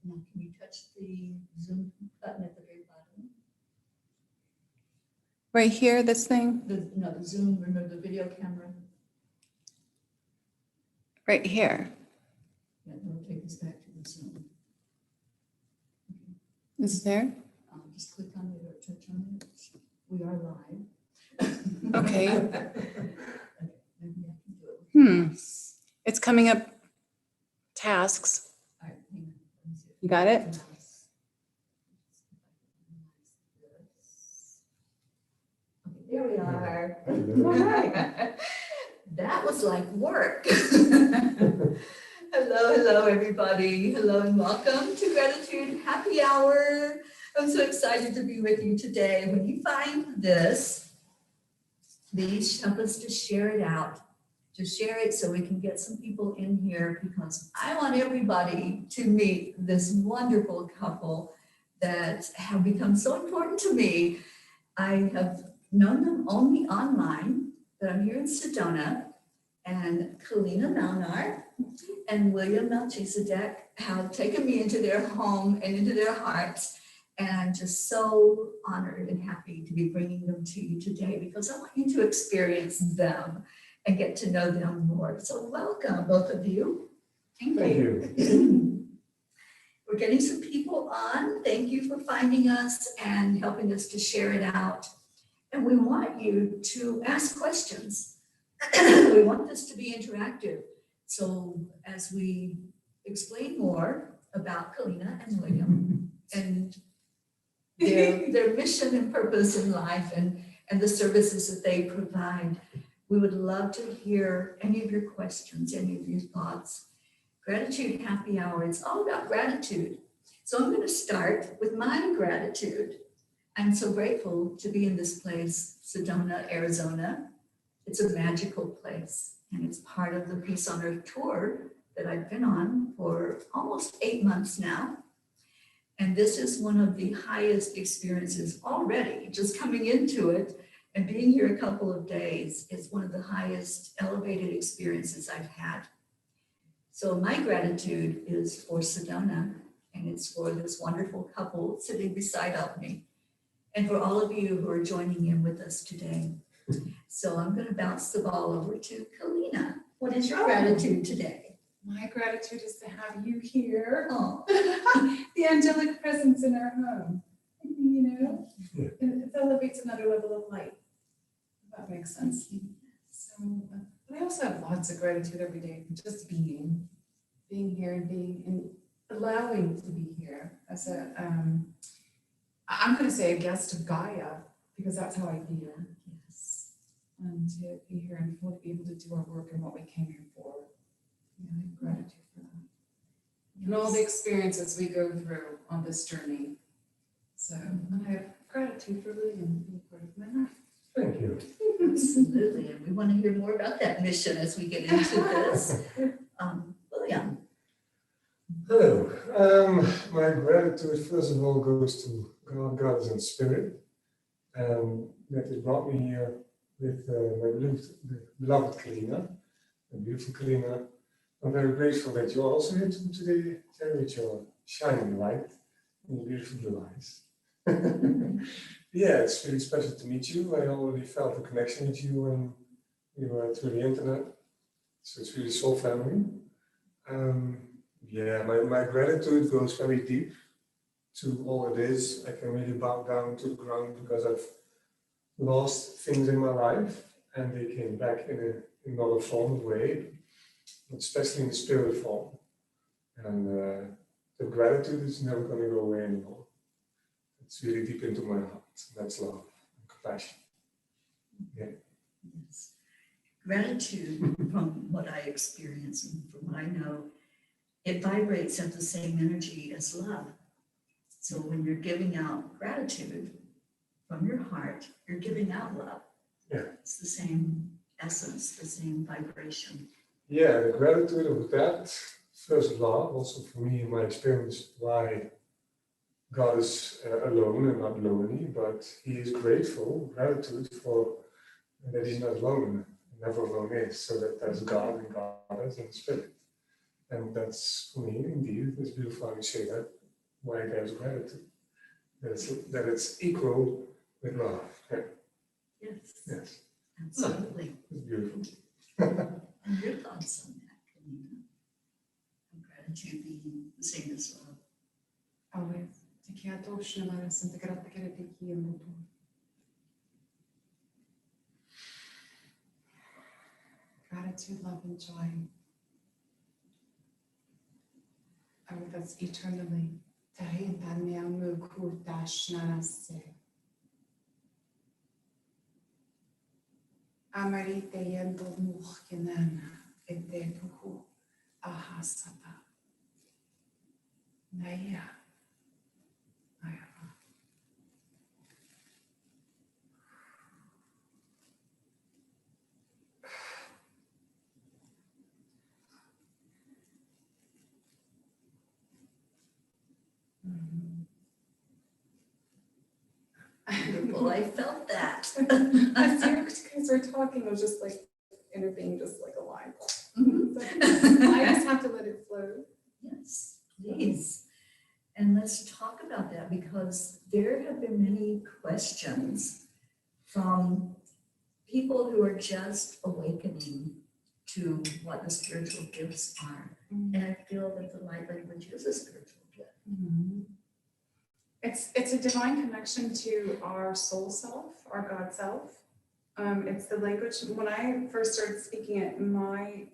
Now, can you touch the Zoom button at the very bottom? Right here, this thing? No, the Zoom, remember the video camera? Right here. Yeah, it'll take us back to the Zoom. Is it there? Just click on it or touch on it. We are live. Okay. Maybe I can do it. It's coming up tasks. All right, hang on. Let me see if You got it? Okay, there we are. That was like work. Hello, everybody. Hello and welcome to Gratitude Happy Hour. I'm so excited to be with you today. When you find this, please help us to share it out. To share it so we can get some people in here, because I want everybody to meet this wonderful couple that have become so important to me. I have known them only online, but I'm here in Sedona, and Keleena and William have taken me into their home and into their hearts, and I'm just so honored and happy to be bringing them to you today, because I want you to experience them and get to know them more. So welcome, both of you. Thank you. We're getting some people on. Thank you for finding us and helping us to share it out. And we want you to ask questions. We want this to be interactive. So as we explain more about Keleena and William and their mission and purpose in life and the services that they provide, we would love to hear any of your questions, any of your thoughts. Gratitude Happy Hour, it's all about gratitude. So I'm going to start with my gratitude. I'm so grateful to be in this place, Sedona, Arizona. It's a magical place, and it's part of the Peace on Earth tour that I've been on for almost 8 months now. And this is one of the highest experiences already, just coming into it. And being here a couple of days is one of the highest elevated experiences I've had. So my gratitude is for Sedona, and it's for this wonderful couple sitting beside of me, and for all of you who are joining in with us today. So I'm going to bounce the ball over to Keleena. What is your gratitude today? My gratitude is to have you here. Oh, The angelic presence in our home. You know, it elevates another level of light. If that makes sense. So, but I also have lots of gratitude every day for just being here and allowing to be here as a, I'm going to say a guest of Gaia, because that's how I feel. Yes. And to be here and to be able to do our work and what we came here for. Yeah, I have gratitude for that. Yes. And all the experiences we go through on this journey. So, and I have gratitude for William being part of my life. Thank you. absolutely. And we want to hear more about that mission as we get into this. William. Hello. My gratitude, first of all, goes to God, Goddess, and Spirit, and that has brought me here with my beloved Keleena, a beautiful Keleena. I'm very grateful that you're also here today, Teri, with your shining light and your beautiful blue eyes. Yeah, it's really special to meet you. I already felt a connection with you when we were through the internet, so it's really soul family. Yeah, my gratitude goes very deep to all it is. I can really bow down to the ground because I've lost things in my life and they came back in another form of way, especially in the spirit form. And the gratitude is never going to go away anymore. It's really deep into my heart. That's love and compassion. Yeah. Yes. Gratitude, from what I experience and from what I know, it vibrates at the same energy as love. So when you're giving out gratitude from your heart, you're giving out love. Yeah. It's the same essence, the same vibration. Yeah, the gratitude of that, first love, also for me in my experience, why God is alone and not lonely, but he is grateful, gratitude for that he's not alone, never alone is, so that there's God and Goddess and Spirit. And that's, for me, indeed, it's beautiful how you say that. why there's gratitude. That it's equal with love. Yes, Yes, absolutely. it's beautiful. And your thoughts on that, Keleena? And gratitude being the same as love. Always. Takia toshna mara santa grata kere takia mutu. Gratitude, love, and joy are with us eternally. Teri Angel kurtashnarase. Amarite yendo muhkinana ete tuhu ahasata. Naya. Naya. Wonderful, I felt that. As you guys were talking, I was just like intervening, just like a line. Mhm. I just have to let it flow. Yes, please. And let's talk about that because there have been many questions from people who are just awakening to what the spiritual gifts are. And I feel that the light language is a spiritual gift. It's a divine connection to our soul self, our God self. It's the language. When I first started speaking it, my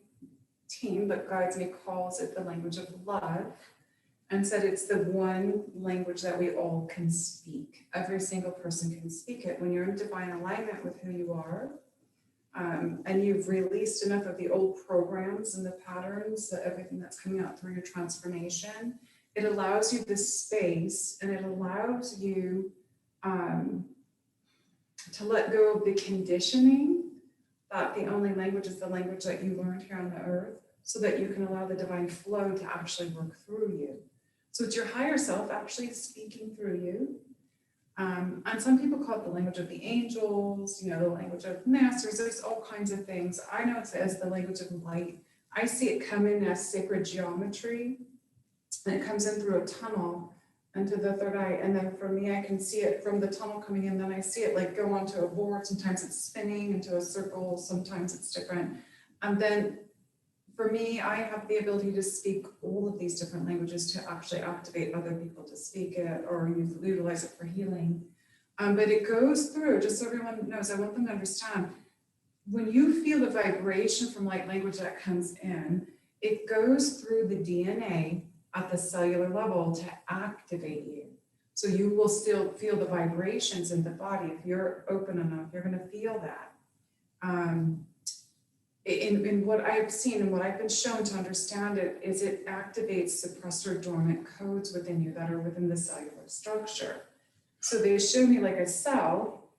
team that guides me calls it the language of love, and said it's the one language that we all can speak. Every single person can speak it. When you're in divine alignment with who you are, and you've released enough of the old programs and the patterns, everything that's coming out through your transformation, it allows you this space, and it allows you to let go of the conditioning that the only language is the language that you learned here on the earth, so that you can allow the divine flow to actually work through you. So it's your higher self actually speaking through you. And some people call it the language of the angels, the language of masters. There's all kinds of things. I know it's as the language of light. I see it come in as sacred geometry, and it comes in through a tunnel into the third eye. And then for me, I can see it from the tunnel coming in. Then I see it like go onto a board. Sometimes it's spinning into a circle. Sometimes it's different. And then for me, I have the ability to speak all of these different languages to actually activate other people to speak it or utilize it for healing. But it goes through, just so everyone knows, I want them to understand, when you feel the vibration from light language that comes in, it goes through the DNA at the cellular level to activate you. So you will still feel the vibrations in the body. If you're open enough, you're going to feel that. In what I've seen and what I've been shown to understand it is it activates suppressed or dormant codes within you that are within the cellular structure. So they show me like a cell,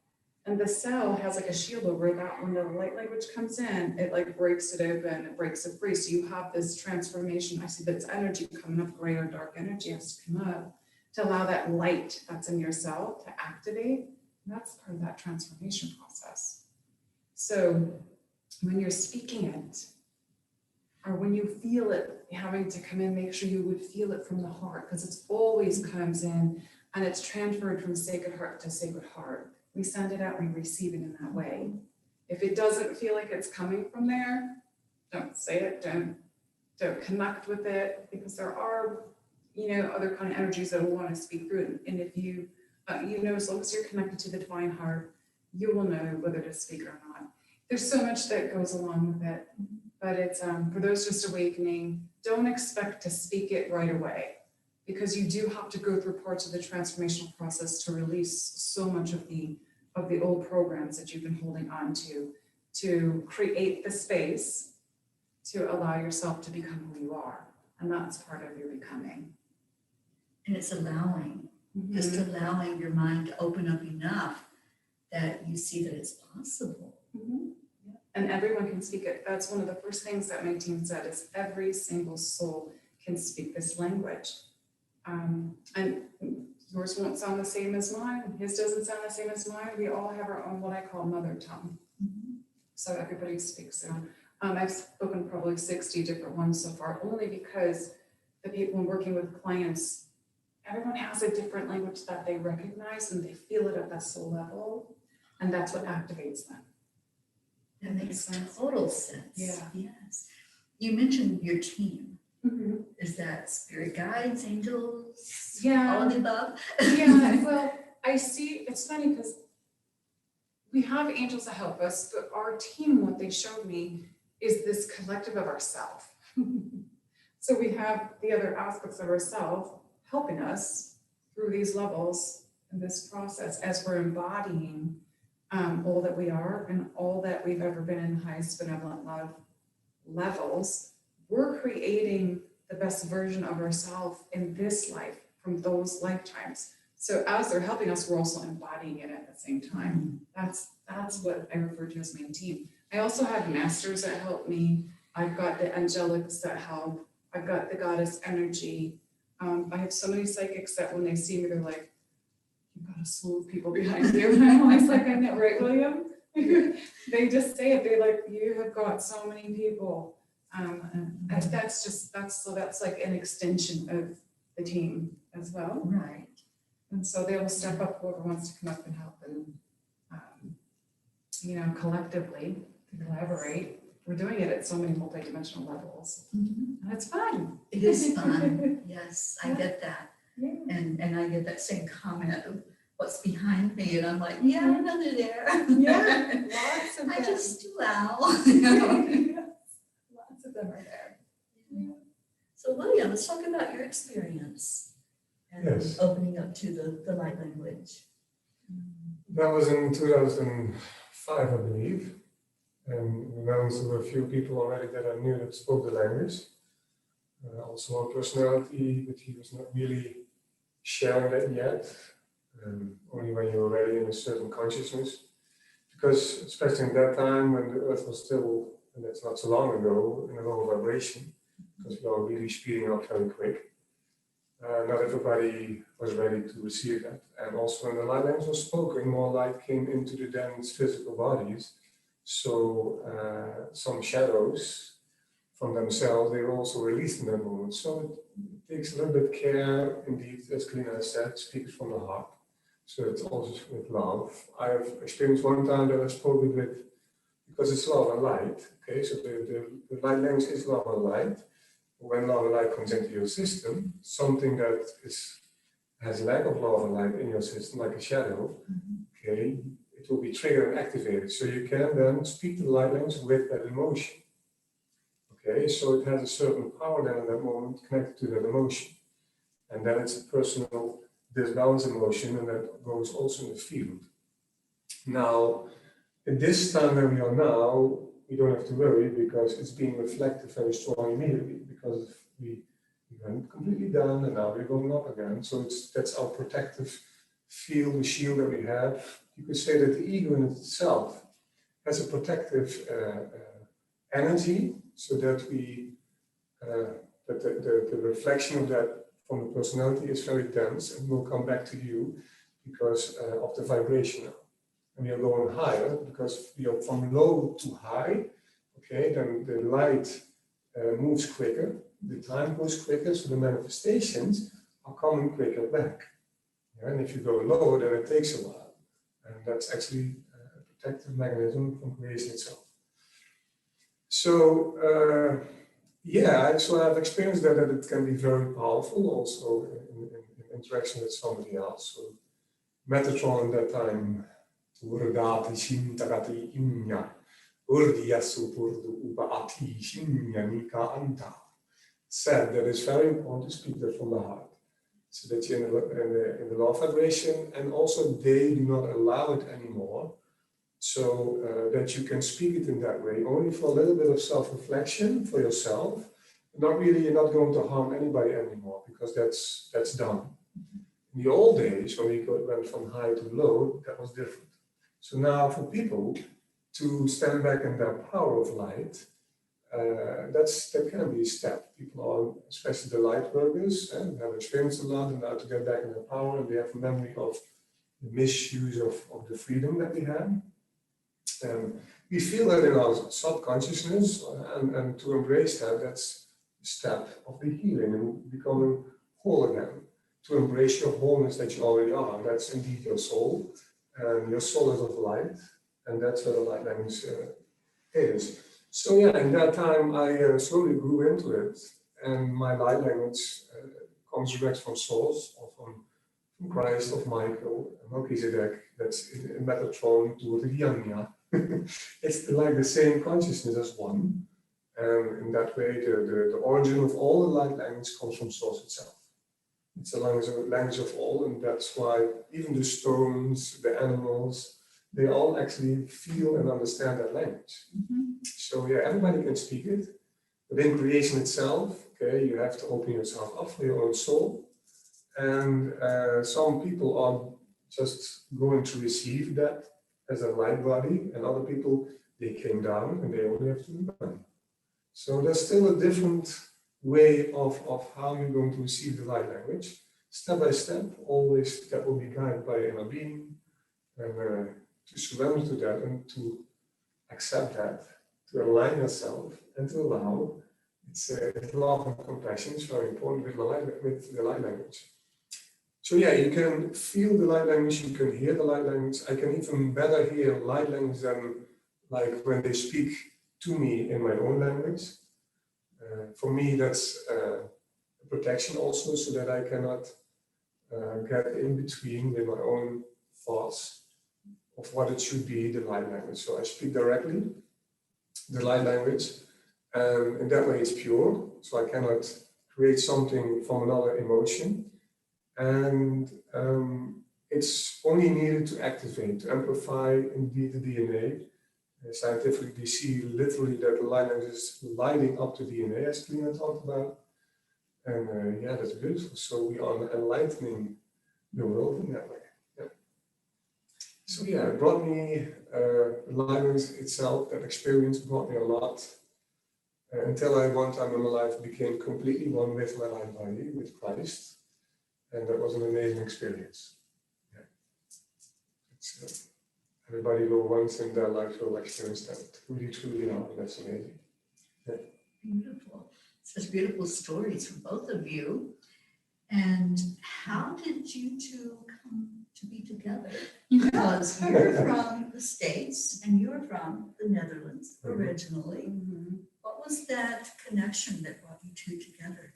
and the cell has like a shield over it that when the light language comes in, it like breaks it open, it breaks it free. So you have this transformation. I see that it's energy coming up, gray or dark energy has to come up to allow that light that's in your cell to activate. And that's part of that transformation process. So when you're speaking it, or when you feel it having to come in, make sure you would feel it from the heart, because it always comes in and it's transferred from sacred heart to sacred heart. We send it out, we receive it in that way. If it doesn't feel like it's coming from there, don't say it, don't connect with it, because there are, other kind of energies that will want to speak through it. And if you, as long as you're connected to the divine heart, you will know whether to speak or not. There's so much that goes along with it, but it's for those just awakening, don't expect to speak it right away, because you do have to go through parts of the transformational process to release so much of the old programs that you've been holding on to create the space to allow yourself to become who you are. And that's part of your becoming. And it's allowing, just allowing your mind to open up enough that you see that it's possible. And everyone can speak it. That's one of the first things that my team said is every single soul can speak this language. And yours won't sound the same as mine. His doesn't sound the same as mine. We all have our own, what I call mother tongue. So everybody speaks their own. I've spoken probably 60 different ones so far, only because the people I'm working with clients everyone has a different language that they recognize and they feel it at that soul level. And that's what activates them. That makes total sense. Yeah. Yes. You mentioned your team. Mm-hmm. Is that spirit guides, angels? Yeah. All of the above? Yeah, well, I see, it's funny because we have angels that help us, but our team, what they showed me is this collective of ourself. So we have the other aspects of ourself helping us through these levels in this process as we're embodying all that we are and all that we've ever been in highest benevolent love levels. We're creating the best version of ourselves in this life from those lifetimes. So as they're helping us, we're also embodying it at the same time. That's what I refer to as my team. I also have masters that help me. I've got the angelics that help. I've got the goddess energy. I have so many psychics that when they see me, they're like, you've got a slew of people behind you. And I'm always like, I know, right, William? They just say it. They're like, you have got so many people. And that's like an extension of the team as well. Right. And so they will step up, whoever wants to come up and help and, collectively to collaborate. We're doing it at so many multidimensional levels. Mhm. And it's fun. It is fun. Yes, I get that. Yeah. And I get that same comment of what's behind me. And I'm like, yeah, I know they're there. Yeah, lots of I them. just, wow. Lots of them are there. Yeah. So William, let's talk about your experience and Yes. opening up to the light language. That was in 2005, I believe. And in the Netherlands, there were a few people already that I knew that spoke the language. Also one personality, but he was not really sharing that yet. Only when you were already in a certain consciousness. Because especially in that time when the earth was still, and that's not so long ago, in a lower vibration, because we are really speeding up very quick. Not everybody was ready to receive that. And also when the light language was spoken, more light came into the dense physical bodies. So some shadows from themselves, they were also released in that moment. So it takes a little bit care, indeed, as Keleena has said, speaks from the heart. So it's also with love. I have experienced one time that I spoke with, because it's love and light. Okay, so the light language is love and light. When love and light comes into your system, something that has lack of love and light in your system, like a shadow, okay, it will be triggered and activated. So you can then speak the light language with that emotion. Okay, so it has a certain power then in that moment connected to that emotion. And then it's a personal disbalance emotion, and that goes also in the field. Now, at this time where we are now, we don't have to worry because it's being reflected very strong immediately, because we went completely down and now we're going up again. So that's our protective field, the shield that we have. You could say that the ego in itself has a protective energy, so that the reflection of that from the personality is very dense and will come back to you because of the vibration now. And we are going higher because we are from low to high. Okay, then the light moves quicker, the time goes quicker, so the manifestations are coming quicker back. Yeah, and if you go lower, then it takes a while. And that's actually a protective mechanism from creation itself. So, so I've experienced that it can be very powerful also in interaction with somebody else. So, Metatron at that time, said that it's very important to speak that from the heart, so that you're in the law vibration, and also they do not allow it anymore, so that you can speak it in that way, only for a little bit of self-reflection for yourself. Not really, you're not going to harm anybody anymore, because that's done. In the old days, when we went from high to low, that was different. So now for people to stand back in their power of light, that can be a step. People are, especially the light workers, and have experienced a lot, and now to get back in their power, and they have a memory of the misuse of the freedom that we had. We feel that in our subconsciousness, and to embrace that, that's a step of the healing and becoming whole again. to embrace your wholeness that you already are. That's indeed your soul. And your soul is of light, and that's where the light language is. So yeah, in that time I slowly grew into it, and my light language comes direct from source, or from Christ, of Michael, Melchizedek. That's in Metatron to the Yanya. It's like the same consciousness as one, and in that way, the origin of all the light language comes from source itself. It's a language of all, and that's why even the stones, the animals, they all actually feel and understand that language. So yeah, everybody can speak it, but in creation itself, okay, you have to open yourself up for your own soul, and some people are just going to receive that as a light body, and other people, they came down and they only have to learn. So there's still a different way of how you're going to receive the light language. Step by step, always that will be guided by inner being, and to surrender to that and to accept that, to align yourself and to allow. It's love and compassion is very important with the light language. So yeah, you can feel the light language, you can hear the light language. I can even better hear light language than like when they speak to me in my own language. For me, that's a protection also, so that I cannot get in between with my own thoughts of what it should be, the light language. So I speak directly the light language, and in that way it's pure, so I cannot create something from another emotion. And it's only needed to activate, to amplify indeed the DNA. Scientifically, we see literally that the light language is lighting up the DNA, as Keleena talked about. And yeah, that's beautiful. So we are enlightening the world in that way. Yeah. So yeah, it brought me, the light language itself, that experience brought me a lot. Until I one time in my life became completely one with my light body, with Christ. And that was an amazing experience. Yeah. It's, everybody will once in their life will experience that truly are. That's amazing. Yeah. Beautiful. Such beautiful stories from both of you. And how did you two come to be together? Because you're from the States and you're from the Netherlands originally. What was that connection that brought you two together?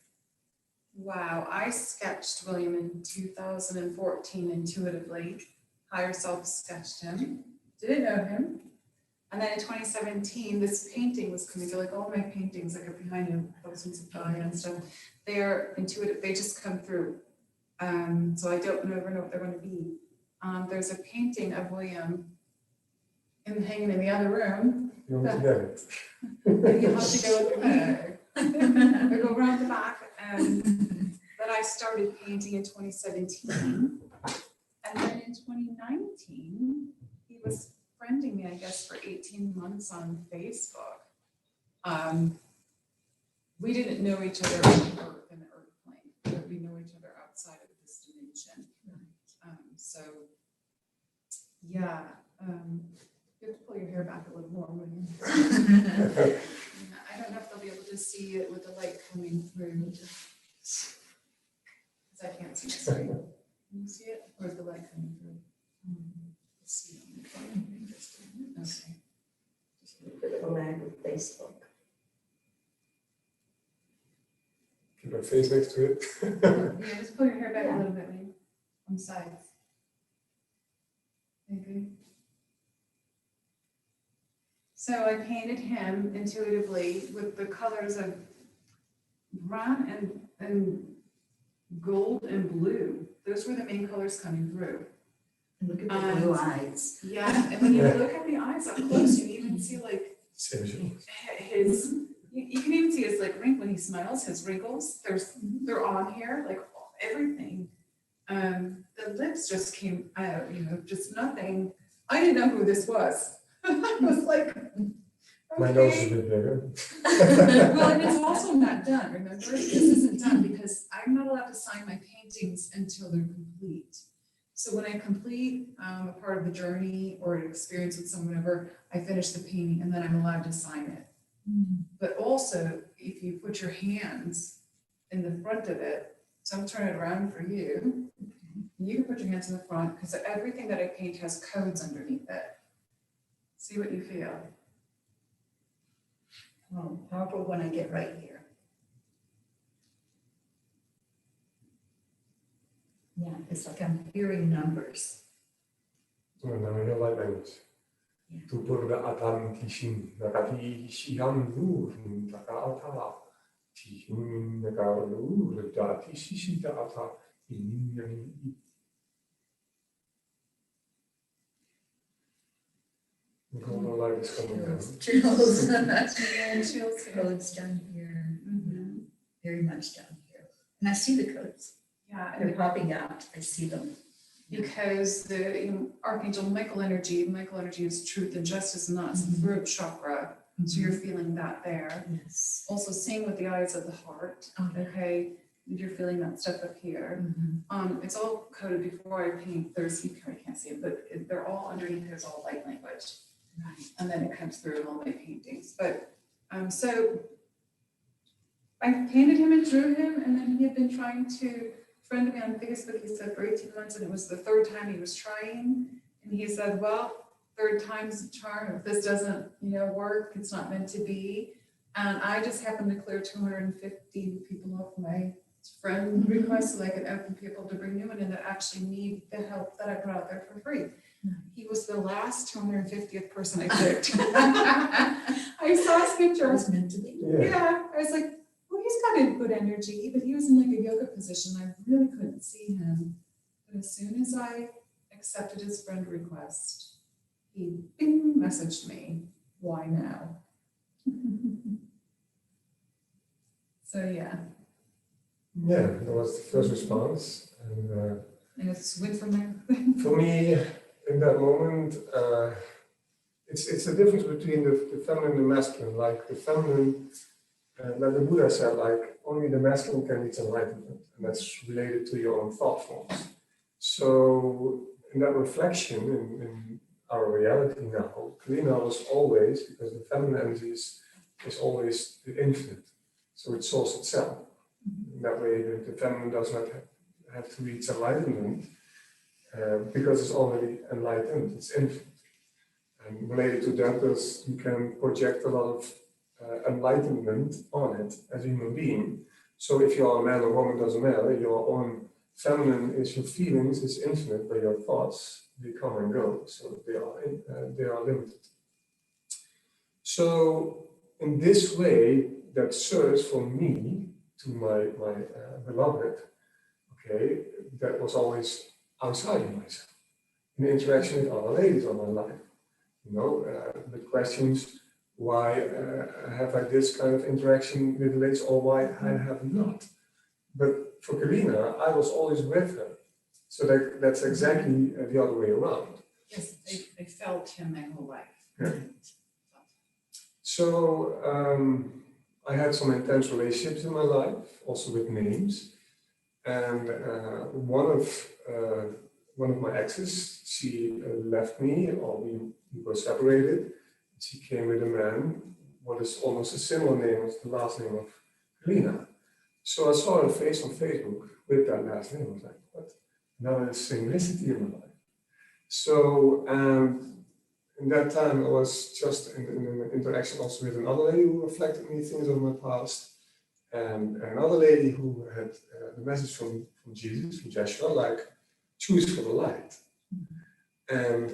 Wow, I sketched William in 2014 intuitively. Higher self sketched him, didn't know him. And then in 2017, this painting was coming through, like all my paintings, like behind you, thousands of Gaia and stuff, they're intuitive, they just come through. So I don't ever know what they're going to be. There's a painting of William hanging in the other room. You want to get it? You have to go there. We go around the back. But I started painting in 2017. And then in 2019, he was friending me, I guess, for 18 months on Facebook. We didn't know each other in the earth plane, but we know each other outside of this dimension. So, yeah, you have to pull your hair back a little more, wouldn't you? I don't know if they'll be able to see it with the light coming through. Because I can't see the screen. Can you see it? Or is the light coming through? Let's see. Okay. The land with Facebook. Keep my face next to it. Yeah, just pull your hair back a little bit, maybe, on the sides. Okay. So I painted him intuitively with the colors of brown and gold and blue. Those were the main colors coming through. And look at the blue eyes. Yeah, and when you look at the eyes up close, you even see like his, you can even see his like wrinkle when he smiles, his wrinkles, they're on here, like everything. The lips just came out, just nothing. I didn't know who this was. I was like, okay. My nose is a bit bigger. Well, and it's also not done, remember? This isn't done because I'm not allowed to sign my paintings until they're complete. So when I complete a part of the journey or an experience with someone, whenever I finish the painting, and then I'm allowed to sign it. But also, if you put your hands in the front of it, So I'm turning it around for you. You can put your hands in the front because everything that I paint has codes underneath it. See what you feel. Oh, powerful when I get right here. Yeah, it's like I'm hearing numbers. En dan heel light language. Ja. Tu por da atan tishin, nakati shihan nur, taka ata, tishin, naka nur, da tishishi da ata, in. Golden light is coming down. Chills. And chills here. Codes down here, Mm-hmm. very much down here. And I see the codes. Yeah, They're and popping out. I see them. because the Archangel Michael energy is truth and justice, and that's the throat chakra. So you're feeling that there. Yes. Also seeing with the eyes of the heart. Oh, Okay, you're feeling that stuff up here. It's all coded before I paint. There's, you probably can't see it, but they're all underneath. There's all light language. Right. And then it comes through in all my paintings. But so I painted him and drew him, and then he had been trying to friend me on Facebook. He said for 18 months, and it was the third time he was trying. And he said, well, third time's a charm. If this doesn't, work, it's not meant to be. And I just happened to clear 250 people off my friend request so I could open people to bring new one in that actually need the help that I put out there for free. He was the last 250th person I picked. I saw his picture. It was meant to be. Yeah, I was like, well, he's got a good energy, but he was in like a yoga position. I really couldn't see him. But as soon as I accepted his friend request, he bing messaged me, why now? So yeah. Yeah, that was the first response. And it's went from there. for me, in that moment, it's the difference between the feminine and the masculine. Like the feminine, like the Buddha said, like only the masculine can reach enlightenment, and that's related to your own thought forms. So in that reflection in our reality now, Keleena was always, because the feminine energy is always the infinite, so it source itself. In that way, the feminine does not have to reach enlightenment because it's already enlightened, it's infinite. And related to that, you can project a lot of enlightenment on it as a human being. So if you're a man or woman, doesn't matter, your own feminine is your feelings, is infinite, but your thoughts, they come and go, so they are limited. So in this way, that serves for me to my beloved, okay, that was always outside of myself, in interaction with other ladies of my life. The questions, why have I this kind of interaction with ladies, or why I have not? But for Keleena, I was always with her. So that's exactly the other way around. Yes, they felt him my whole life. Yeah. So I had some intense relationships in my life, also with names. And one of my exes, she left me, or we were separated. She came with a man, what is almost a similar name as the last name of Keleena. So I saw her face on Facebook with that last name. I was like, what? Now there's synchronicity in my life. So in that time, I was just in an interaction also with another lady who reflected me things of my past, and another lady who had the message from Jesus, from Joshua, like, choose for the light. And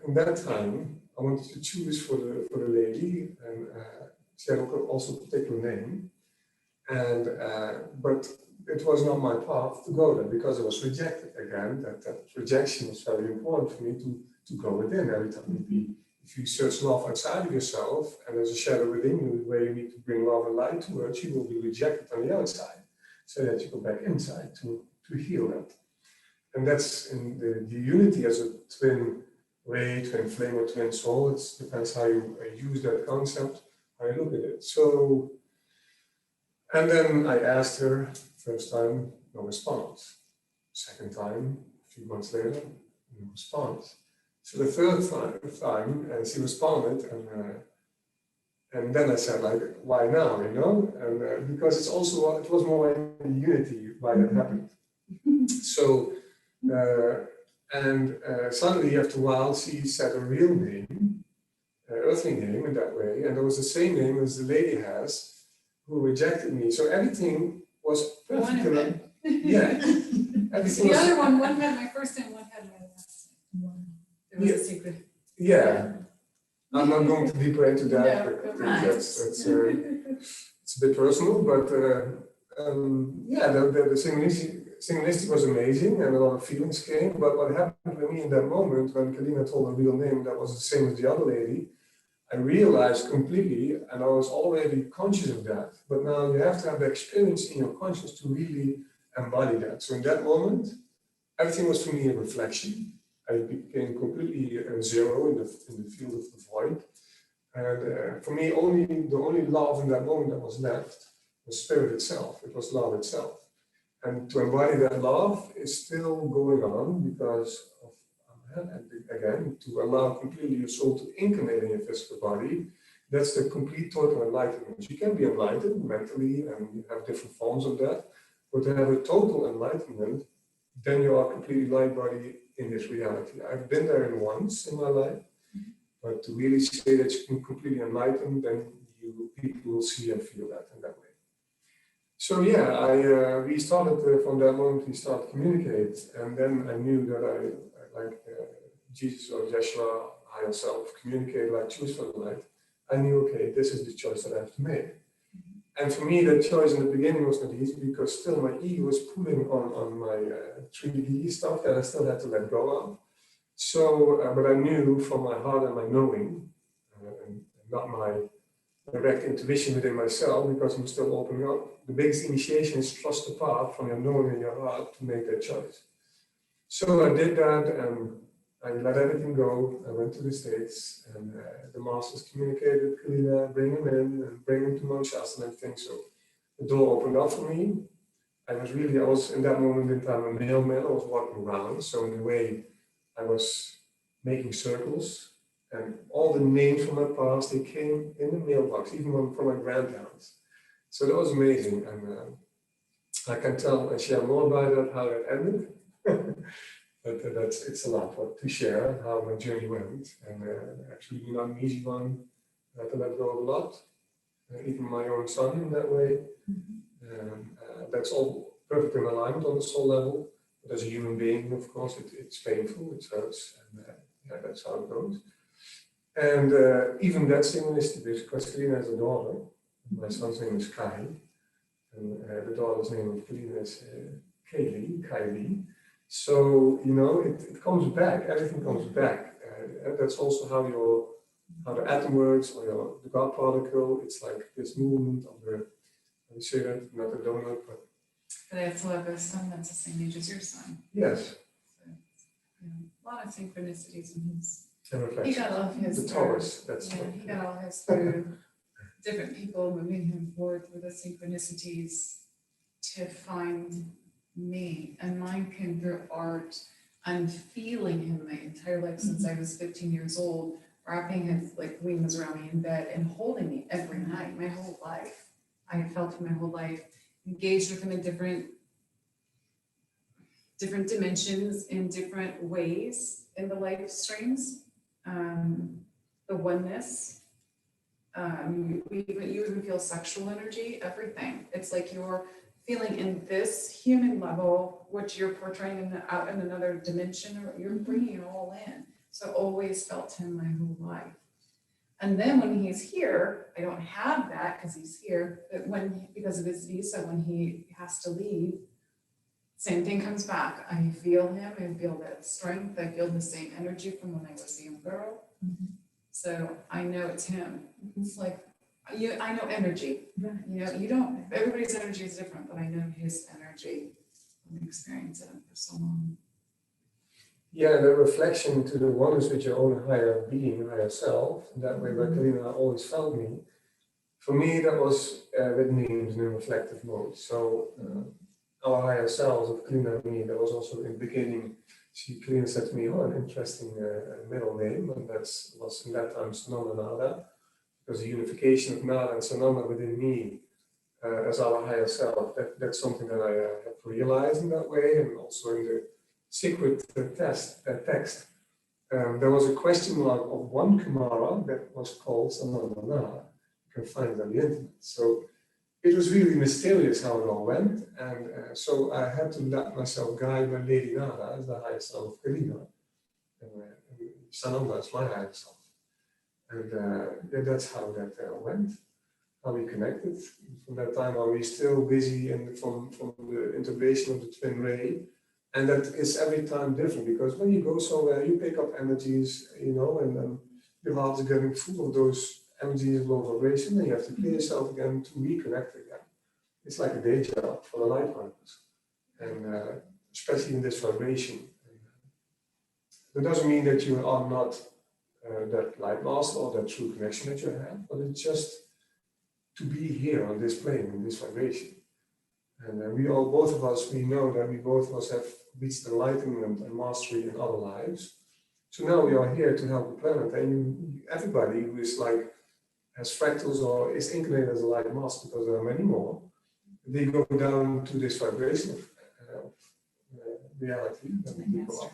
in that time, I wanted to choose for the lady, and she had also a particular name. And but it was not my path to go there because I was rejected again. That rejection was very important for me to go within every time. If you search love outside of yourself and there's a shadow within you where you need to bring love and light towards, you will be rejected on the outside, so that you go back inside to heal that. And that's in the unity as a twin ray, twin flame, or twin soul. It depends how you use that concept, how you look at it. So. And then I asked her, first time, no response. Second time, a few months later, no response. So the third time, she responded, And then I said, like, why now, you know? And because it's also, it was more in unity why that happened. So, suddenly after a while, she said a real name, earthly name in that way, and it was the same name as the lady has, who rejected me. So everything was perfect. Yeah. Everything The was, other one had my first name, one had my last name. There was a secret. yeah. I'm not going to deeper into that. Yeah, because right. that's it's a bit personal, but yeah, the synchronicity was amazing, and a lot of feelings came. But what happened to me in that moment when Keleena told her real name, that was the same as the other lady. I realized completely, and I was already conscious of that. But now you have to have the experience in your conscience to really embody that. So in that moment, everything was for me a reflection. I became completely zero in the field of the void. And for me, the only love in that moment that was left was spirit itself. It was love itself. And to embody that love is still going on because of, again, to allow completely your soul to incarnate in your physical body, that's the complete total enlightenment. You can be enlightened mentally and you have different forms of that, but to have a total enlightenment, then you are completely light body in this reality. I've been there once in my life, but to really say that you're completely enlightened, then people will see and feel that in that way. So yeah, we started from that moment, we started to communicate, and then I knew that I like Jesus or Yeshua, higher self, communicate, like choose for the light. I knew, okay, this is the choice that I have to make. And for me, that choice in the beginning was not easy because still my ego was pulling on my 3D stuff that I still had to let go of. So, but I knew from my heart and my knowing, and not my direct intuition within myself, because I'm still opening up. The biggest initiation is trust the path from your knowing and your heart to make that choice. So I did that, and I let everything go. I went to the States, and the masters communicated with Keleena, bring him in, and bring him to Motivational and everything. So the door opened up for me. I was in that moment in time a mailman. I was walking around, so in a way, I was making circles. And all the names from my past, they came in the mailbox, even from my grandparents. So that was amazing. And I can tell and share more about that, how that ended. But it's a lot to share, how my journey went. And actually, not an easy one. I had to let go of a lot, even my own son in that way. That's all perfect in alignment on the soul level. But as a human being, of course, it's painful, it hurts, and yeah, that's how it goes. And even that synchronicity, because Keleena has a daughter. My son's name is Kai, and the daughter's name of Keleena is Kylie. So, you know, it comes back, everything comes back. That's also how the atom works, or the God particle. It's like this movement of the, how you say that, not a donut, but. But I also have a son that's the same age as your son. Yes. So, you know, a lot of synchronicities in his. And He reflection. got all his. The Taurus, that's Yeah, what. he got all his through different people moving him forward through the synchronicities to find me. And mine came through art and feeling him my entire life since I was 15 years old, wrapping his like wings around me in bed and holding me every night, my whole life. I had felt him my whole life, engaged with him in different dimensions, in different ways in the life streams. The oneness. You even feel sexual energy, everything. It's like you're feeling in this human level, what you're portraying out in another dimension, or you're bringing it all in. So I always felt him my whole life. And then when he's here, I don't have that because he's here, but because of his visa, when he has to leave, same thing comes back. I feel him, I feel that strength, I feel the same energy from when I was a young girl. So I know it's him. It's like, I know energy. You know, everybody's energy is different, but I know his energy. I've been experiencing it for so long. Yeah, the reflection to the oneness with your own higher being, higher self, that way where Keleena always felt me. For me, that was with names in a reflective mode. So our higher selves of Keleena and me, that was also in the beginning. Keleena said to me, oh, an interesting middle name, and that was in that time Sononanada. There's a unification of Nada and Sananda within me as our higher self. That's something that I have realized in that way, and also in the secret text. There was a question mark of one Kumara that was called Sananda Nada. You can find it on the internet. So it was really mysterious how it all went, and so I had to let myself guide by Lady Nada as the higher self of Keleena, and Sananda is my higher self. And that's how that went, how we connected. From that time on, we're still busy from the integration of the twin ray. And that is every time different, because when you go somewhere, you pick up energies, and then your heart is getting full of those energies of low vibration, and you have to clear yourself again to reconnect again. It's like a day job for the light workers, and especially in this vibration. That doesn't mean that you are not that light master or that true connection that you have, but it's just to be here on this plane, in this vibration. And both of us, we know that we both of us have reached enlightenment and mastery in other lives. So now we are here to help the planet, and everybody who is has fractals or is incarnated as a light master, because there are many more, they go down to this vibration of reality. And they go up.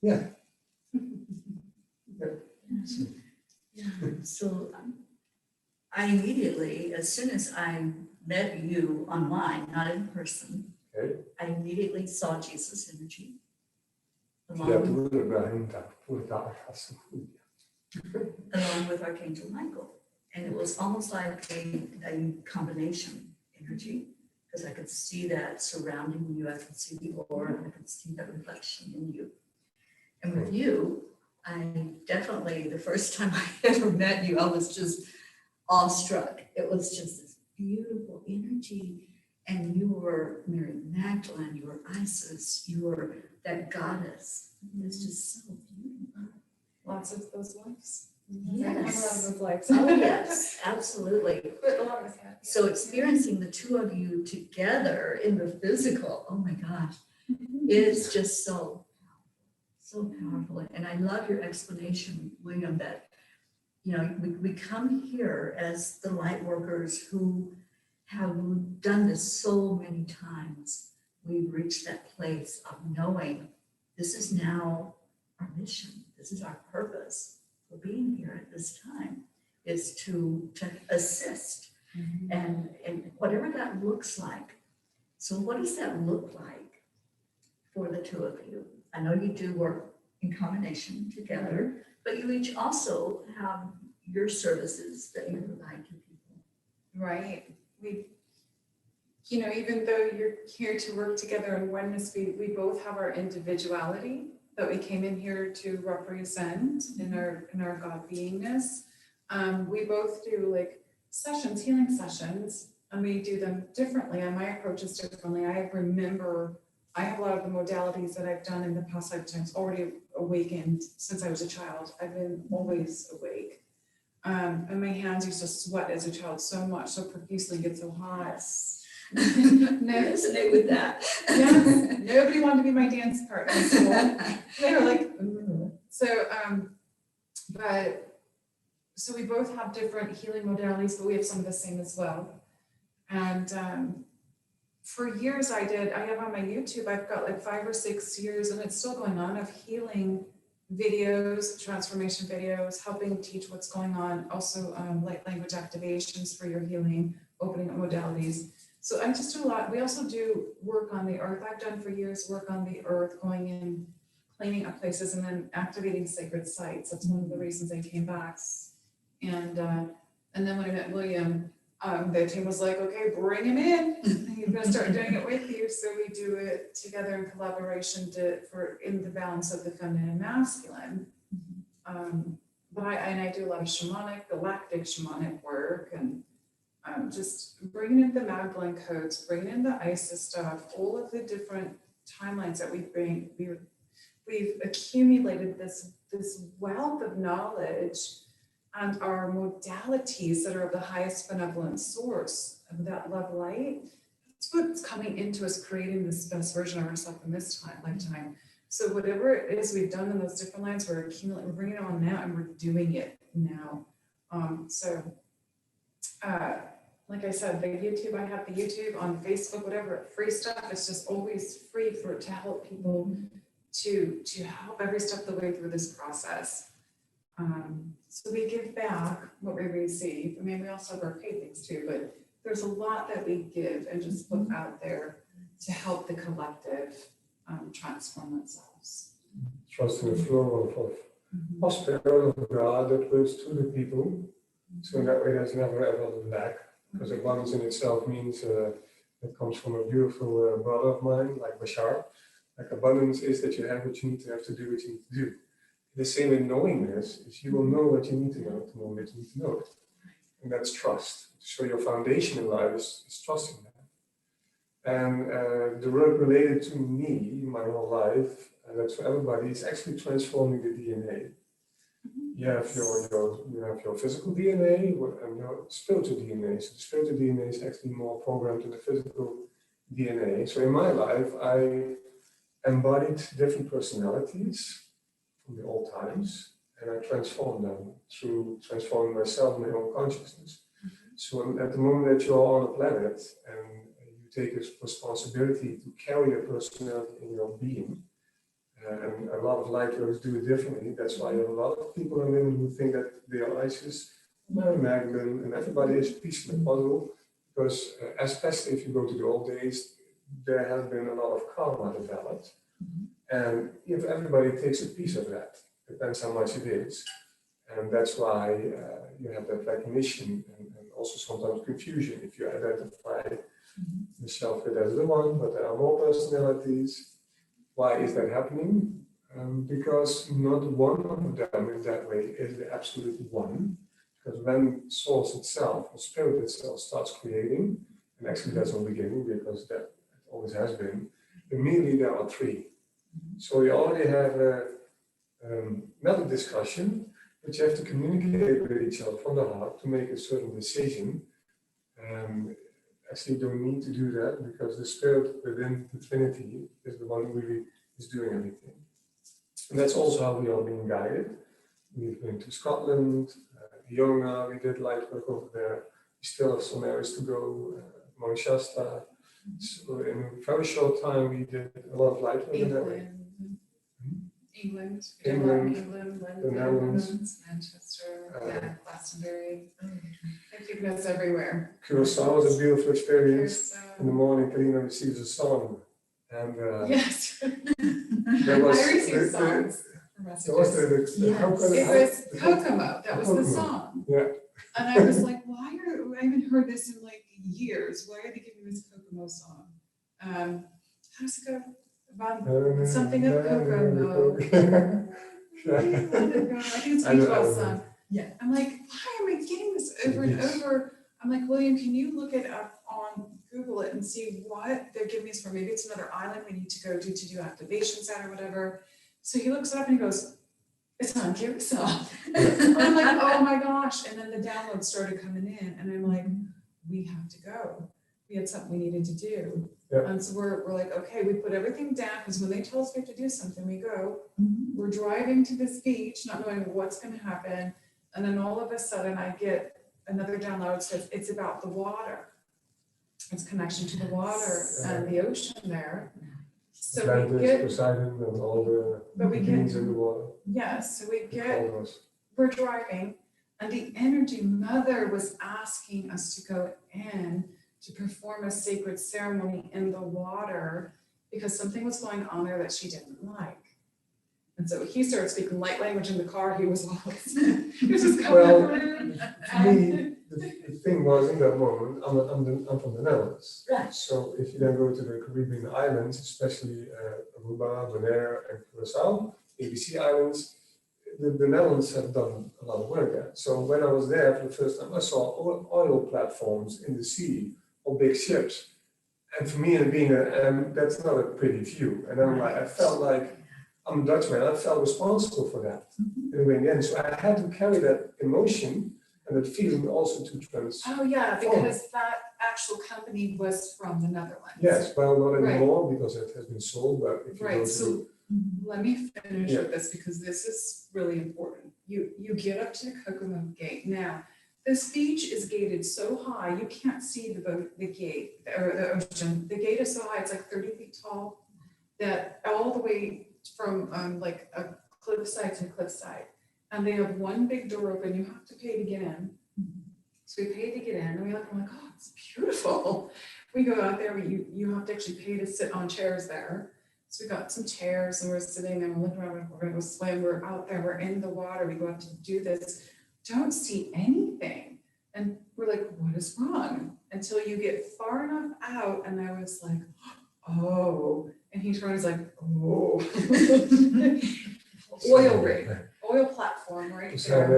Yeah. So I immediately, as soon as I met you online, not in person, Okay. I immediately saw Jesus energy. Ja, Along with Archangel Michael. And it was almost like a combination energy, because I could see that surrounding you, I could see the aura, I could see that reflection in you. And with you, I definitely, the first time I ever met you, I was just awestruck. It was just this beautiful energy. And you were Mary Magdalene, you were Isis, you were that goddess. It was just so beautiful. Lots of those lives. Yes. I have a lot of those lives. Oh, yes, absolutely. But a lot of us have. So experiencing the two of you together in the physical, oh my gosh, it's just so powerful. And I love your explanation, William, that, we come here as the light workers who have done this so many times. We've reached that place of knowing this is now our mission. This is our purpose for being here at this time, is to assist and whatever that looks like. So what does that look like for the two of you? I know you do work in combination together, but you each also have your services that you provide to people. Right. We, even though you're here to work together in oneness, we both have our individuality that we came in here to represent in our God beingness. We both do sessions, healing sessions, and we do them differently. And my approach is differently. I have a lot of the modalities that I've done in the past lifetimes already awakened since I was a child. I've been always awake. And my hands used to sweat as a child so much, so profusely, get so hot. Resonate with that. Yes, nobody wanted to be my dance partner in school. They were like, so we both have different healing modalities, but we have some of the same as well. And for years I have on my YouTube, I've got 5 or 6 years, and it's still going on, of healing videos, transformation videos, helping teach what's going on, also light language activations for your healing, opening up modalities. So I just do a lot. We also do work on the earth. I've done for years work on the earth, going in, cleaning up places, and then activating sacred sites. That's one of the reasons I came back. And then when I met William, the team was like, okay, bring him in. He's going to start doing it with you. So we do it together in collaboration in the balance of the feminine and masculine. But I do a lot of galactic shamanic work, and just bringing in the Magdalene codes, bringing in the Isis stuff, all of the different timelines that we've accumulated this wealth of knowledge, and our modalities that are of the highest benevolent source of that love light. That's what's coming into us, creating this best version of ourselves in this lifetime. So whatever it is we've done in those different lines, we're bringing it on now, and we're doing it now. Like I said, the YouTube, I have the YouTube on Facebook, whatever, free stuff. It's just always free to help people to help every step of the way through this process. So we give back what we receive. I mean, we also have our paid things too, but there's a lot that we give and just put out there to help the collective transform themselves. Trust in the flow of spirit of God that lives through the people. So in that way, there's never ever lack, because abundance in itself means it comes from a beautiful brother of mine, like Bashar. Like abundance is that you have what you need to have to do what you need to do. The same with knowingness is you will know what you need to know what you need to know. And that's trust. So your foundation in life is trusting that. And the work related to me, my whole life, and that's for everybody, is actually transforming the DNA. You have your physical DNA and your spiritual DNA. So the spiritual DNA is actually more programmed than the physical DNA. So in my life, I embodied different personalities from the old times, and I transformed them through transforming myself in my own consciousness. So at the moment that you're on a planet and you take this responsibility to carry your personality in your being, and a lot of light workers do it differently. That's why you have a lot of people and women who think that they are Isis, Mary Magdalene, and everybody is a piece of the puzzle. Because especially if you go to the old days, there has been a lot of karma developed. And if everybody takes a piece of that, depends how much it is. And that's why you have that recognition and also sometimes confusion if you identify yourself as the one, but there are more personalities. Why is that happening? Because not one of them in that way is the absolute one. Because when source itself, or spirit itself, starts creating, and actually that's no beginning because that always has been, immediately there are three. So you already have another discussion, but you have to communicate with each other from the heart to make a certain decision. Actually, you don't need to do that because the spirit within the Trinity is the one who really is doing everything. And that's also how we are being guided. We've been to Scotland, Iona, we did light work over there. We still have some areas to go, Mount Shasta. So in a very short time, we did a lot of light work in that way. England, the Netherlands, Manchester, Glastonbury. They've taken us everywhere. Curacao was a beautiful experience. In the morning, Keleena receives a song. And yes, there was, I received songs from messages. it was Kokomo, that was the song. Yeah. And I was like, I haven't heard this in like years. Why are they giving this Kokomo song? How does it go? About something of Kokomo. I think it's Beachwell's song. Yeah. I'm like, why am I getting this over and over? I'm like, William, can you look it up on Google it and see what they're giving us for? Maybe it's another island we need to go to do activations at or whatever. So he looks it up and he goes, it's on Curacao. I'm like, oh my gosh. And then the downloads started coming in and I'm like, we have to go. We had something we needed to do. Yeah. And so we're like, okay, we put everything down because when they tell us we have to do something, we go. We're driving to this beach, not knowing what's going to happen. And then all of a sudden I get another download that says it's about the water. It's connection to the water and the ocean there. So Atlantis, we get Poseidon, and all the beings in the water. Yes, so we're driving and the energy mother was asking us to go in to perform a sacred ceremony in the water because something was going on there that she didn't like. And so he started speaking light language in the car. He was just coming through. For me, the thing was in that moment, I'm from the Netherlands. Right. So if you then go to the Caribbean islands, especially Aruba, Bonaire, and Curacao, ABC Islands, the Netherlands have done a lot of work there. So when I was there for the first time, I saw oil platforms in the sea, or big ships. And for me, that's not a pretty view. And I'm like, I felt like, I'm a Dutchman, I felt responsible for that in the end. So I had to carry that emotion and that feeling also to transform. Oh yeah, because that actual company was from the Netherlands. Yes, well, not anymore because it has been sold, but if you go to... Let me finish with this because this is really important. you get up to the Kokomo Gate. Now, this beach is gated so high, you can't see the gate, or the ocean. The gate is so high, it's like 30 feet tall, that all the way from like a cliffside to cliffside. And they have one big door open, you have to pay to get in. So we paid to get in, and we're like, oh, it's beautiful. We go out there, you have to actually pay to sit on chairs there. So we got some chairs and we're sitting there, we're looking around, we're gonna go swim, we're out there, we're in the water, we go out to do this, don't see anything. And we're like, what is wrong? Until you get far enough out, and I was like, oh, and he turns like, oh. Oil rig, oil platform right there.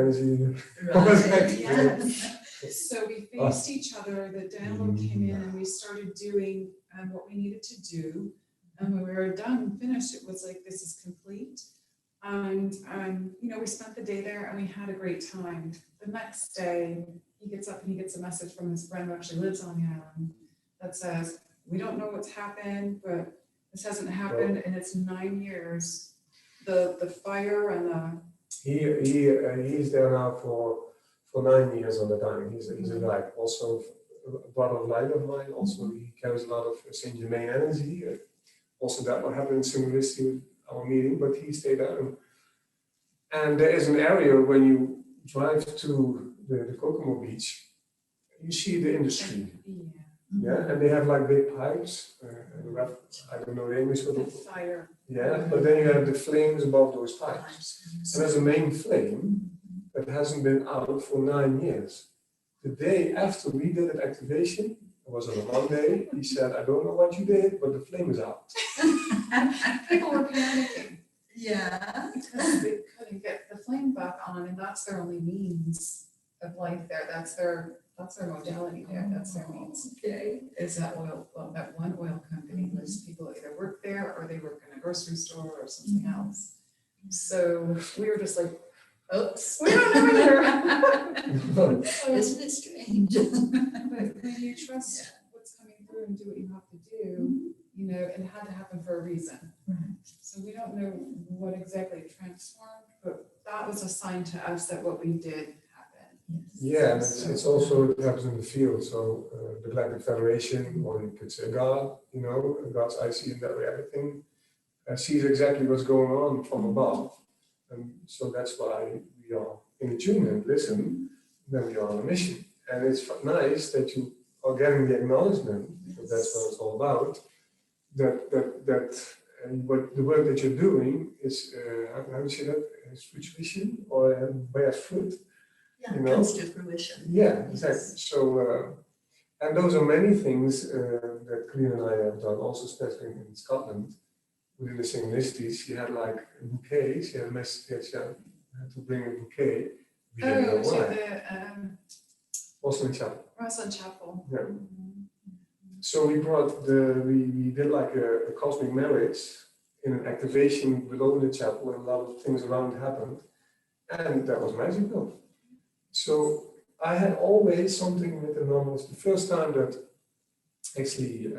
Right, yes. So we faced each other, the download came in, and we started doing what we needed to do. And when we were done, finished, it was like, this is complete. And, you know, we spent the day there and we had a great time. The next day, he gets up and he gets a message from his friend who actually lives on the island that says, we don't know what's happened, but this hasn't happened and it's 9 years. The fire and the... He's there now for 9 years on the diamond. He's a guide, also a brother of light of mine. Also, he carries a lot of Saint Germain energy. Also, that will happen in synchronicity with our meeting, but he stayed there. And there is an area when you drive to the Kokomo beach, you see the industry. Yeah, and they have like big pipes. I don't know the English, but the fire. Yeah, but then you have the flames above those pipes. And there's a main flame that hasn't been out for 9 years. The day after we did that activation, it was on a Monday, he said, I don't know what you did, but the flame is out. People were panicking. Yeah. Because they couldn't get the flame back on, and that's their only means of life there. That's their modality there. That's their means. Okay. Is that oil? Well, that one oil company was people either work there or they work in a grocery store or something else. So we were just like, oops, we don't know either. Isn't it strange? But when you trust what's coming through and do what you have to do, you know, it had to happen for a reason. Right. So we don't know what exactly transformed, but that was a sign to us that what we did happened. Yeah, and it's also, it happens in the field. So the Galactic Federation, or you could say God, you know, God's I see in that way everything, sees exactly what's going on from above. And so that's why we are in tune and listen, then we are on a mission. And it's nice that you are getting the acknowledgement, because that's what it's all about, that what the work that you're doing is, how do you say that, is fruition or bears fruit. Yeah, you it know? comes to fruition. Yeah, exactly. So, and those are many things that Keleena and I have done, also especially in Scotland. Within the synchronicities, she had like a bouquet. She had a message that she had to bring a bouquet. We didn't know to why. the Rosalind Chapel. Rosalind Chapel. Yeah. So we brought we did like a cosmic marriage in an activation below the chapel, and a lot of things around happened, and that was magical. So I had always something with the numbers. The first time that actually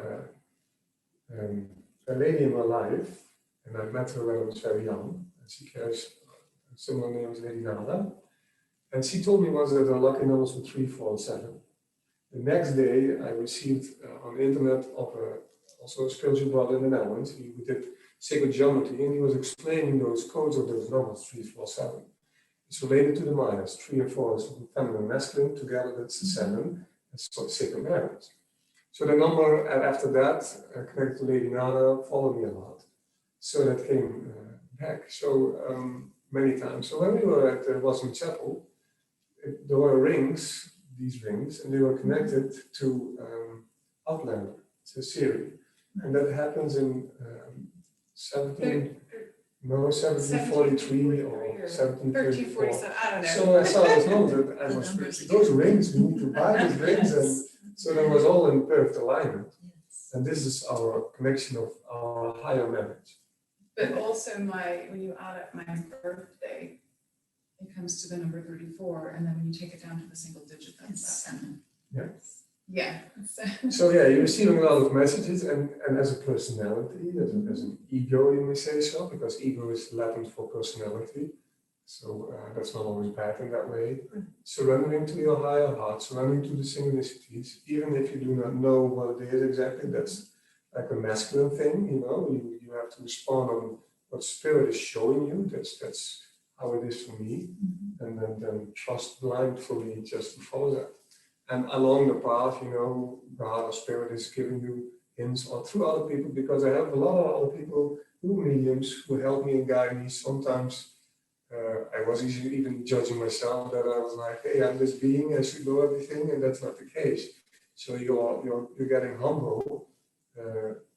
a lady in my life, and I met her when I was very young, and she carries a similar name as Lady Gaia, and she told me once that her lucky numbers were 3, 4, and 7. The next day I received on the internet of also a spiritual brother in the Netherlands. He did sacred geometry, and he was explaining those codes of those numbers, 3, 4, 7. It's related to the Mayas. 3 and 4 is feminine and masculine, together that's the 7, it's sacred marriage. So the number, and after that, connected to Lady Nana, followed me a lot. So that came back so many times. So when we were at the Rosalind Chapel, there were rings, these rings, and they were connected to Outlander, it's a series. And that happens in 1743 or 1734. 1347, I don't know. So I saw those numbers, and I was, those rings, we need to buy these rings, and so that was all in perfect alignment. Yes. And this is our connection of our higher marriage. But also when you add up my birthday, it comes to the number 34, and then when you take it down to the single digit, that's 7. Yeah. Yeah. So yeah, you're receiving a lot of messages, and as a personality, as an ego, you may say so, because ego is Latin for personality. So that's not always bad in that way. Surrendering to your higher heart, surrendering to the synchronicities, even if you do not know what it is exactly, that's like a masculine thing, you have to respond on what spirit is showing you, that's how it is for me, and then trust blindly just to follow that. And along the path, the higher spirit is giving you hints or through other people, because I have a lot of other people who are mediums who help me and guide me. Sometimes I was even judging myself that I was like, hey, I'm this being, I should know everything, and that's not the case. So you're getting humble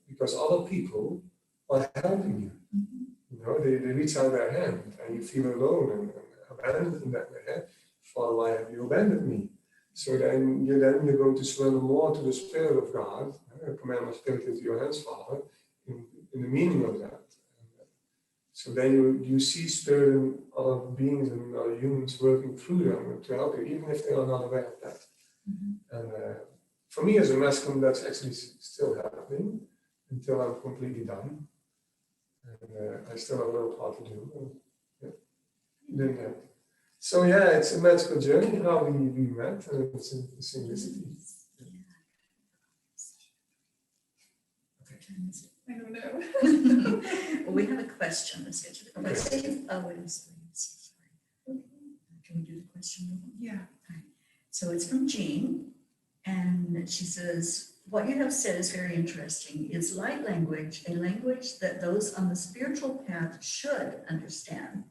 because other people are helping you. They reach out their hand, and you feel alone and abandoned in that way. Father, why have you abandoned me? So then you're going to surrender more to the Spirit of God, command my spirit into your hands, Father, in the meaning of that. So then you see spirit in other beings and other humans working through them to help you, even if they are not aware of that. And for me as a masculine, that's actually still happening until I'm completely done. And I still have a little part to do. Doing that. So yeah, it's a magical journey how we met, and it's a synchronicity. I don't know. Well, we have a question. Let's get to the question. Oh, wait a second. Sorry. Can we do the question? Yeah. So it's from Jean, and she says, what you have said is very interesting. Is light language a language that those on the spiritual path should understand?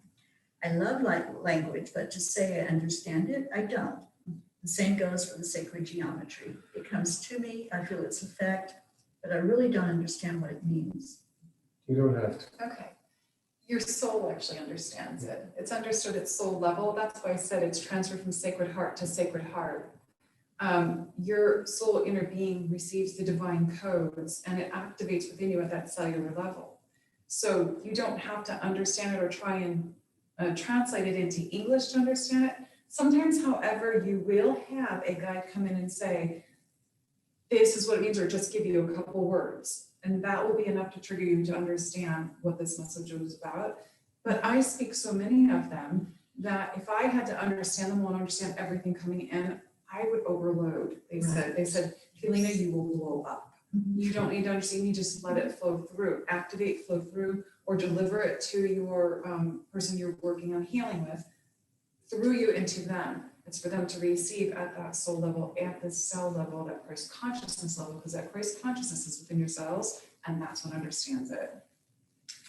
I love light language, but to say I understand it, I don't. The same goes for the sacred geometry. It comes to me, I feel its effect, but I really don't understand what it means. You don't have to. Okay. Your soul actually understands it. It's understood at soul level. That's why I said it's transferred from sacred heart to sacred heart. Your soul inner being receives the divine codes, and it activates within you at that cellular level. So you don't have to understand it or try and translate it into English to understand it. Sometimes, however, you will have a guide come in and say, this is what it means, or just give you a couple words. And that will be enough to trigger you to understand what this message was about. But I speak so many of them that if I had to understand them all and understand everything coming in, I would overload. They said, Keleena, you will blow up. You don't need to understand, you just let it flow through, activate, flow through, or deliver it to your person you're working on healing with, through you into them. It's for them to receive at that soul level, at the cell level, that Christ consciousness level, because that Christ consciousness is within your cells, and that's what understands it.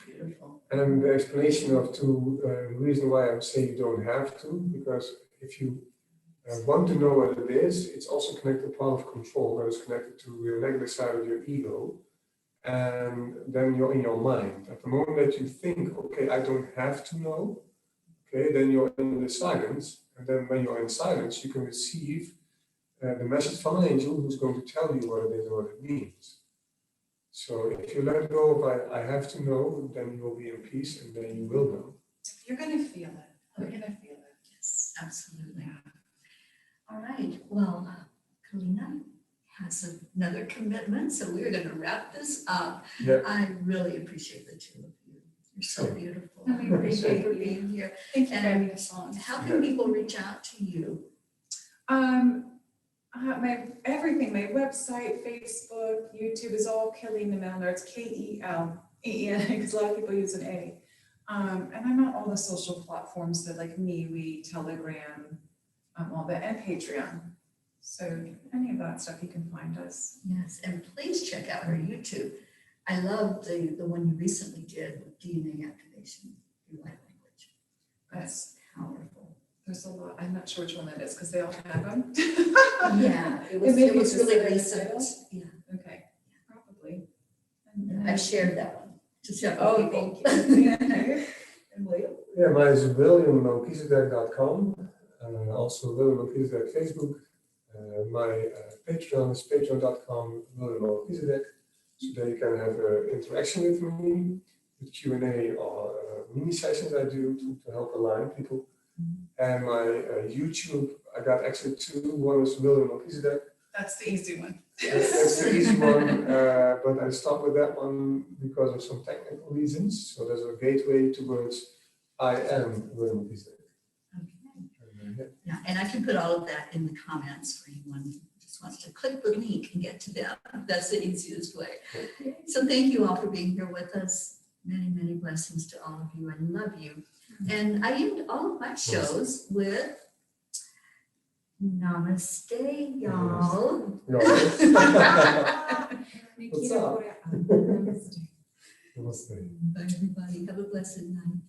Beautiful. And the explanation of the reason why I'm saying you don't have to, because if you want to know what it is, it's also connected to part of control that is connected to the negative side of your ego. And then you're in your mind. At the moment that you think, okay, I don't have to know, okay, then you're in the silence. And then when you're in silence, you can receive the message from an angel who's going to tell you what it is and what it means. So if you let go of I have to know, then you will be in peace, and then you will know. You're going to feel it. You're going to feel it. Yes, absolutely. All right. Well, Keleena has another commitment, so we're going to wrap this up. Yeah. I really appreciate the two of you. You're so beautiful. And we appreciate Thank you for you. being here. Thank you for And having us on. how can people reach out to you? My everything, my website, Facebook, YouTube is all Keleena Milner. It's Keleena, because a lot of people use an A. And I'm on all the social platforms that like MeWe, Telegram, all that, and Patreon. So any of that stuff you can find us. Yes, and please check out her YouTube. I love the one you recently did with DNA activation through light language. That's powerful. There's a lot. I'm not sure which one that is because they all have them. Yeah, it was really recent. Yeah, Okay, probably. I've shared that one to several Oh, people. thank you. And William? Yeah, mine is williammelchizedek.com, and also William Melchizedek Facebook. My Patreon is patreon.com, William Melchizedek. So there you can have interaction with me, with Q&A or mini sessions I do to help align people. And my YouTube, I got actually two. One is William Melchizedek. That's the easy one. That's the easy one, but I stopped with that one because of some technical reasons. So there's a gateway towards I am William Pisac. Okay. Yeah, and I can put all of that in the comments for anyone who just wants to click the link and get to them. That's the easiest way. So thank you all for being here with us. Many, many blessings to all of you. I love you. And I end all of my shows with namaste, y'all. What's up? Namaste. Bye, everybody. Have a blessed night.